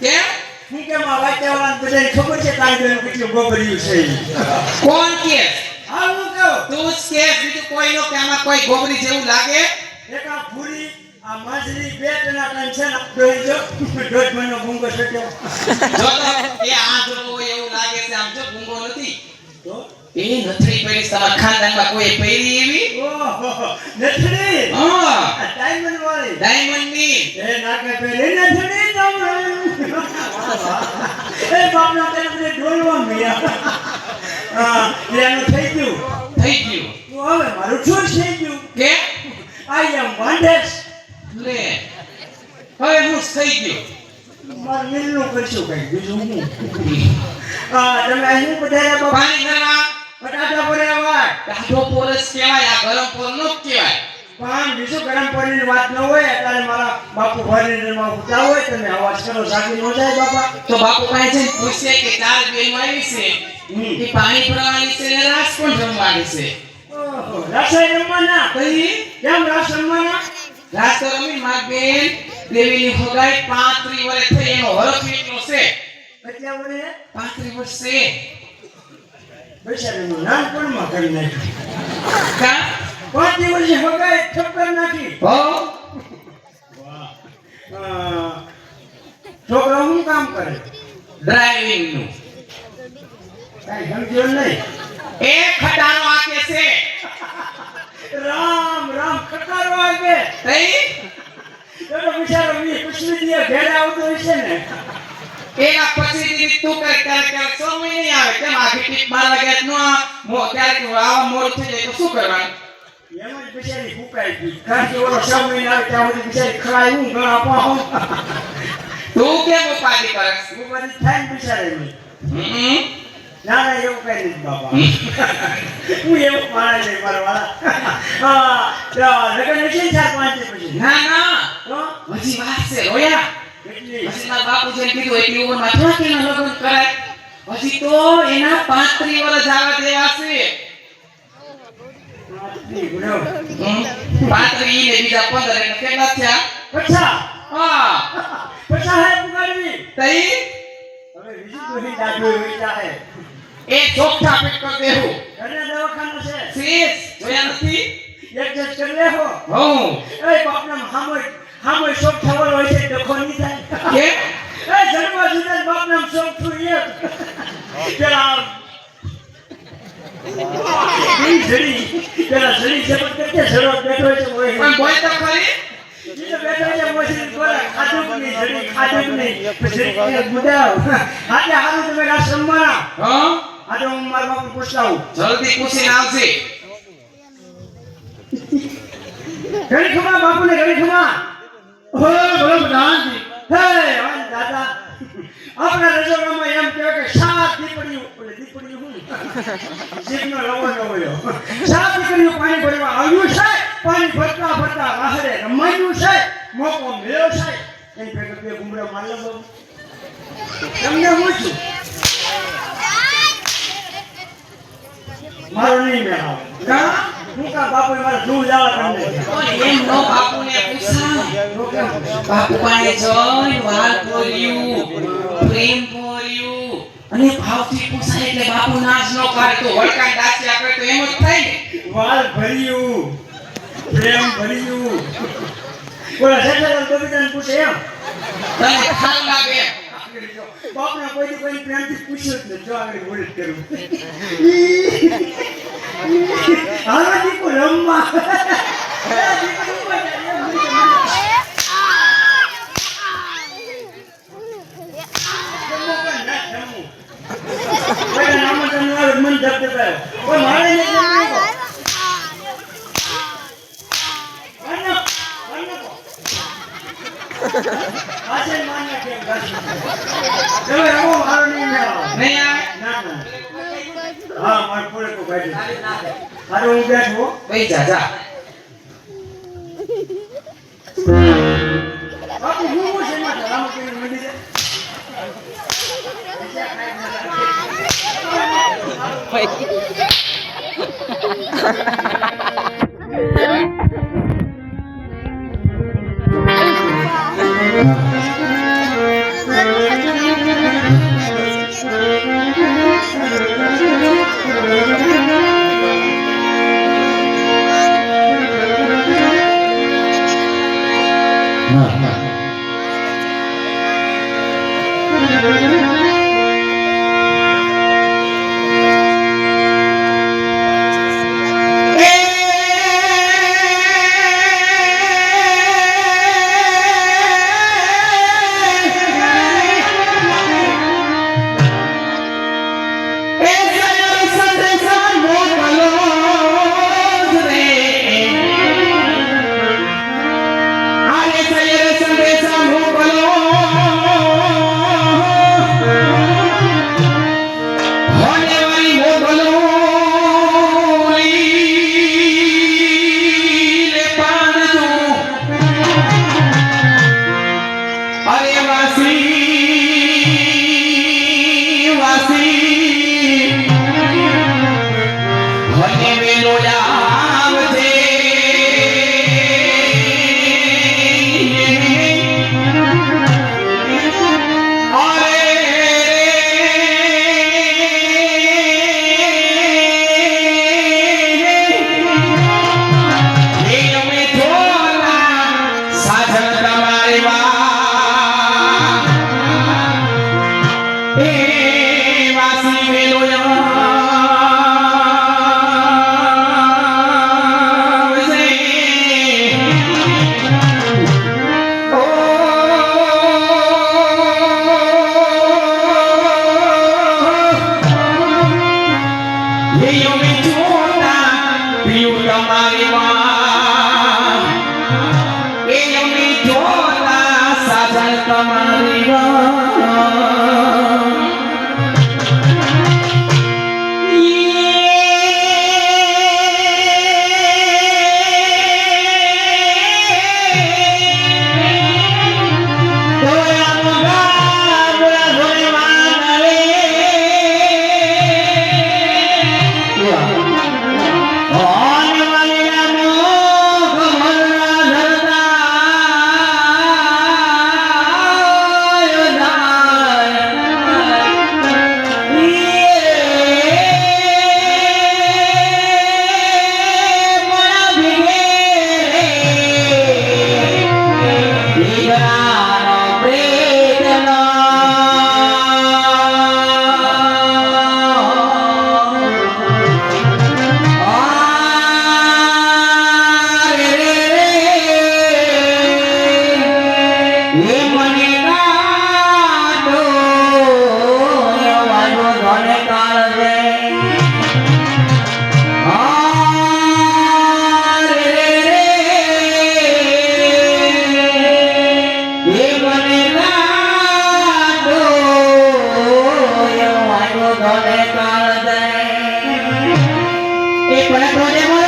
કેમ હું કે માં વાક્યવાળાને બધાને ખબર છે તારી બેન કેટલું ગોબર્યું છે કોણ કે હા હું કહું તું જ કે બીજું કોઈ નો કે આમાં કોઈ ગોબરી જેવું લાગે એક આ ભૂરી આ માછલી બે ટના ટાઈમ છે ને ડોઈ જો દોઢ મહિનો ગુંગો છટ્યો જો તો એ આ જોતો હોય એવું લાગે છે આમ જો ગુંગો નથી તો એ નથડી પહેરી તમારા ખાનદાનમાં કોઈ પહેરી એવી ઓહો નથડી હા ડાયમંડ વાળી ડાયમંડ ની એ નાકે પહેરી નથડી તમે એ બાપના તેને ડોલવા મળ્યા હા એનું થઈ ગયું તો હવે મારું છોડ થઈ ગયું કે આઈ એમ વાન્ડેડ લે હવે હું થઈ ગયો માર મિલનું કરશું કઈ બીજું હું હા તમે અહીં બધા બાપા પાણી ભરવા બટાટા ભર્યા કાઢો પોરસ કહેવાય આ ગરમ પોર નો કહેવાય પણ બીજું ગરમ પાણીની વાત ન હોય અત્યારે મારા બાપુ ભરીને માં ઉતા હોય તમે અવાજ કરો સાકી ન જાય બાપા તો બાપુ પાસે જઈને પૂછે કે ચાર બેન આવી છે કે પાણી ભરવાની છે ને રાસ પણ રમવાની છે ઓહો રસોઈ રમવાના કઈ કેમ રસ રમવાના રાસ તો રમી માર બેન દેવીની હોગાઈ 35 વર્ષ થઈ એનો હરખ એટલો છે કેટલા વર્ષે 35 વર્ષ છે બેસાડેનું નાનપણમાં કરી નાખ્યું કા 5 વર્ષે હગાઈ ઠપકર નાખી હો છોકરો શું કામ કરે ડ્રાઇવિંગ નું કઈ સમજ્યો નહીં એ ખટારો આકે છે રામ રામ ખટારો આગે કઈ તો બિચારો મી કુછલી દિયા ઘરે આવતો હશે ને એના પછી દીદી તું કર સમય નહીં આવે કેમ આ ટીપ 12 વાગ્યા નો મો ત્યારે આવા મોડ થઈ જાય તો શું કરવાનું એમ જ બિચારી ફૂકાઈ ગઈ કારણ કે ઓલો સમય આવે ત્યાં સુધી બિચારી ખરાય હું ઘણા પાઉં તું કેમ ઉપાધિ કરસ હું બધી થાય ને બિચારી ના ના એવું કઈ નથી બાપા હું એવું મારે નહીં મારવા હા લગન નથી 4-5 પછી ના ના તો હજી વાત છે રોયા કેટલી પછી મારા બાપુજીને કીધું એટલી ઉંમરમાં થોડા કેના લગ્ન કરાય હજી તો એના 35 વર્ષ આવા દેવા છે 35 ને બીજા 15 એટલે કેટલા થયા પછા હા પછા હે પુગાડી તઈ હવે બીજી કોઈ દાદુ વિચાર હે એ ચોકઠા પેટ કર દેવું ઘરે દવાખાનું છે સીસ જોયા નથી એડજસ્ટ કરી લેહો હું એ બાપના હામોય શોખ થવાનો હોય છે ડખો નહીં થાય કે એ જન્મ જુદા બાપના શોખ થયું એક પેલા જડી જબત કરતે જડો બેઠો છે પણ બોય તો ખરી બીજો બેઠો છે મોસી બોલા ખાધું નહીં જડી ખાધું નહીં પછી એ ગુડાવ આજે હારું તમે રાસ રમવાના હા આજે હું મારા બાપુ પૂછાવું જલ્દી પૂછીને આવશે ઘણી ખમા બાપુને ઘણી ખમા ઓ બોલો પ્રધાનજી હે દાદા આપણા રજોડામાં એમ કહેવાય કે સાત દીપડીઓ હું જીભનો લવો ન હોય સાત દીપડીઓ પાણી ભરવા આવ્યું છે પાણી ભરતા ભરતા રાહરે રમાયું છે મોકો મળ્યો છે કઈ ભેગો બે ગુમડા મારલો બાબુ તમને હું છું મારો નહીં મેળાવ કા હું કા બાપુ મારા ધૂળ જવા તમને એમ નો બાપુને પૂછા બાપુ પાસે જોઈ વાલ પોર્યું પ્રેમ પોર્યું અને ભાવથી પૂછાય એટલે બાપુ નાચ નો કરે તો વળકાઈ દાસ્યા કરે તો એમ જ થાય ને વાલ ભર્યું પ્રેમ ભર્યું બોલા સેઠા બબીતાને પૂછે એમ તને ખાલ લાગે બાપના કોઈ પ્રેમથી પૂછ્યું જ ને જો આગળ બોલ કરું હાલો દીકુ રમવા મન ધબધબાયો કોઈ મારે નહીં આજે માન્ય કેમ ગાશે ચલો રમો મારો નહીં મેળાવો નહીં આવે ના ના હા માર પૂરે કો ગાડી હાલો હું બેઠો ભાઈ જા જા બાપુ હું છે માં રામ કે મંડી જાય Thank you. પણ